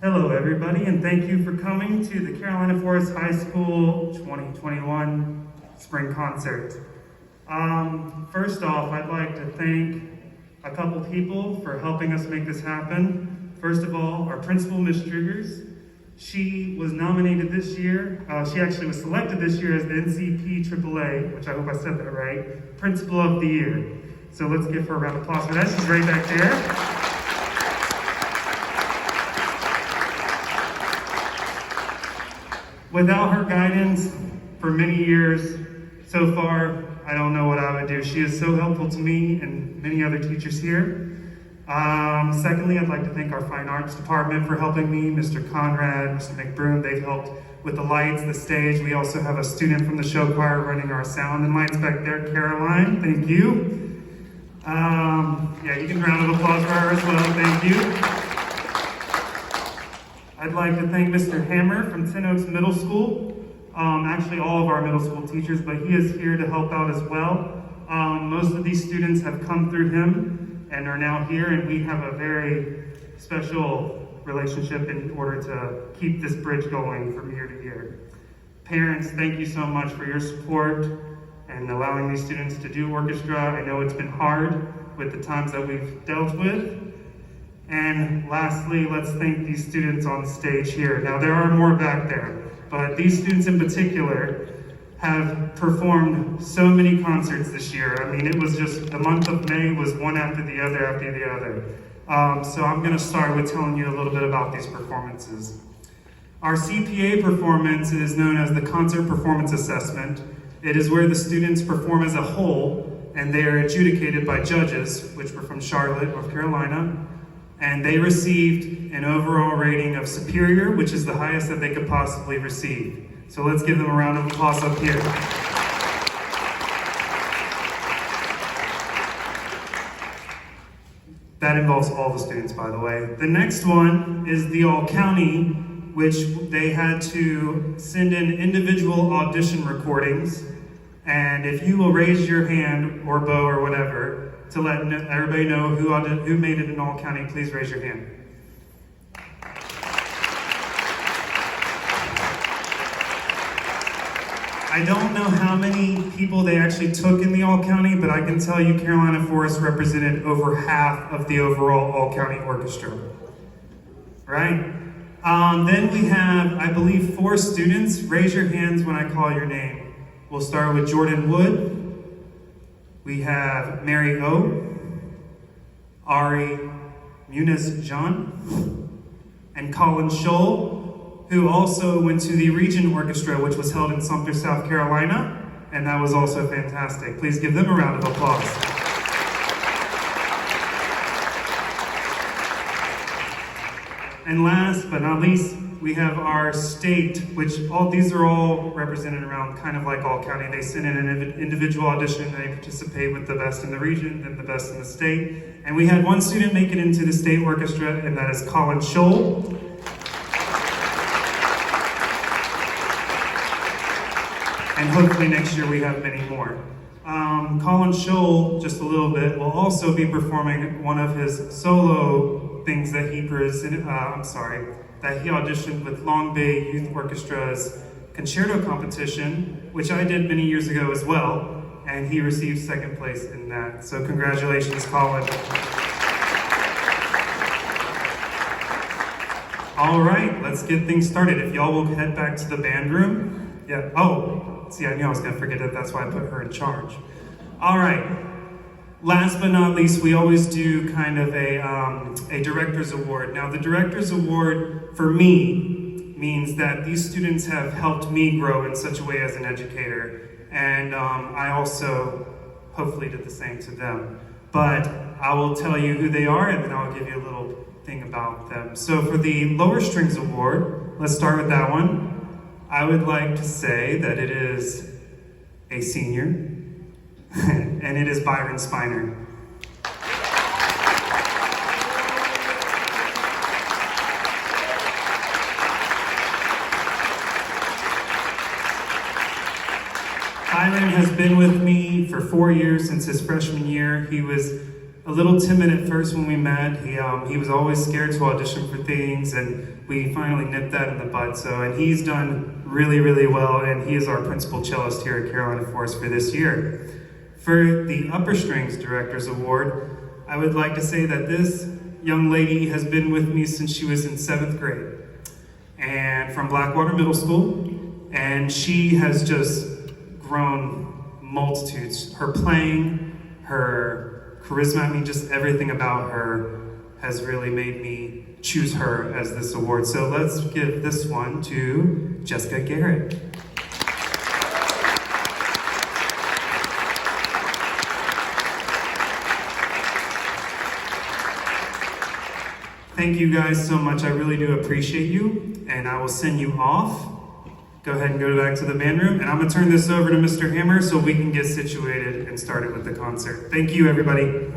Hello, everybody, and thank you for coming to the Carolina Forest High School 2021 Spring Concert. First off, I'd like to thank a couple people for helping us make this happen. First of all, our principal, Ms. Triggers. She was nominated this year. She actually was selected this year as the NCP AAA, which I hope I said that right, Principal of the Year. So let's give her a round of applause for that. She's right back there. Without her guidance for many years so far, I don't know what I would do. She is so helpful to me and many other teachers here. Secondly, I'd like to thank our Fine Arts Department for helping me, Mr. Conrad, Mr. McBroom. They've helped with the lights, the stage. We also have a student from the show choir running our sound and lights back there, Caroline. Thank you. Yeah, you can round of applause for her as well. Thank you. I'd like to thank Mr. Hammer from Ten Oaks Middle School. Actually all of our middle school teachers, but he is here to help out as well. Most of these students have come through him and are now here, and we have a very special relationship in order to keep this bridge going from year to year. Parents, thank you so much for your support and allowing these students to do orchestra. I know it's been hard with the times that we've dealt with. And lastly, let's thank these students on stage here. Now, there are more back there, but these students in particular have performed so many concerts this year. I mean, it was just, the month of May was one after the other. So I'm gonna start with telling you a little bit about these performances. Our CPA performance is known as the Concert Performance Assessment. It is where the students perform as a whole, and they are adjudicated by judges, which were from Charlotte, North Carolina. And they received an overall rating of superior, which is the highest that they could possibly receive. So let's give them a round of applause up here. That involves all the students, by the way. The next one is the All-County, which they had to send in individual audition recordings. And if you will raise your hand, or bow, or whatever, to let everybody know who made it in All-County, please raise your hand. I don't know how many people they actually took in the All-County, but I can tell you Carolina Forest represented over half of the overall All-County Orchestra. Right? Then we have, I believe, 4 students. Raise your hands when I call your name. We'll start with Jordan Wood. We have Mary O, Ari Muniz-Jean, and Colin Scholl, who also went to the Region Orchestra, which was held in Sumter, South Carolina, and that was also fantastic. Please give them a round of applause. And last but not least, we have our state, which these are all represented around kind of like All-County. They send in an individual audition, they participate with the best in the region and the best in the state. And we had one student make it into the state orchestra, and that is Colin Scholl. And hopefully next year we have many more. Colin Scholl, just a little bit, will also be performing one of his solo things that he that he auditioned with Long Bay Youth Orchestra's concerto competition, which I did many years ago as well, and he received 2nd place in that. So congratulations, Colin. All right, let's get things started. If y'all will head back to the band room. Yeah, oh, see, I knew I was gonna forget it, that's why I put her in charge. All right. Last but not least, we always do kind of a Director's Award. Now, the Director's Award, for me, means that these students have helped me grow in such a way as an educator. And I also hopefully did the same to them. But I will tell you who they are, and then I'll give you a little thing about them. So for the Lower Strings Award, let's start with that one. I would like to say that it is a senior, and it is Byron Spiner. Byron has been with me for 4 years since his freshman year. He was a a little timid at first when we met. He was always scared to audition for things, and we finally nipped that in the bud. And he's done really, really well, and he is our principal cellist here at Carolina Forest for this year. For the Upper Strings Directors Award, I would like to say that this young lady has been with me since she was in 7th grade, and from Blackwater Middle School, and she has just grown multitudes. Her playing, her charisma, I mean, just everything about her has really made me choose her as this award. So let's give this one to Jessica Garrett. Thank you guys so much. I really do appreciate you, and I will send you off. Go ahead and go back to the band room, and I'm gonna turn this over to Mr. Hammer so we can get situated and started with the concert. Thank you, everybody.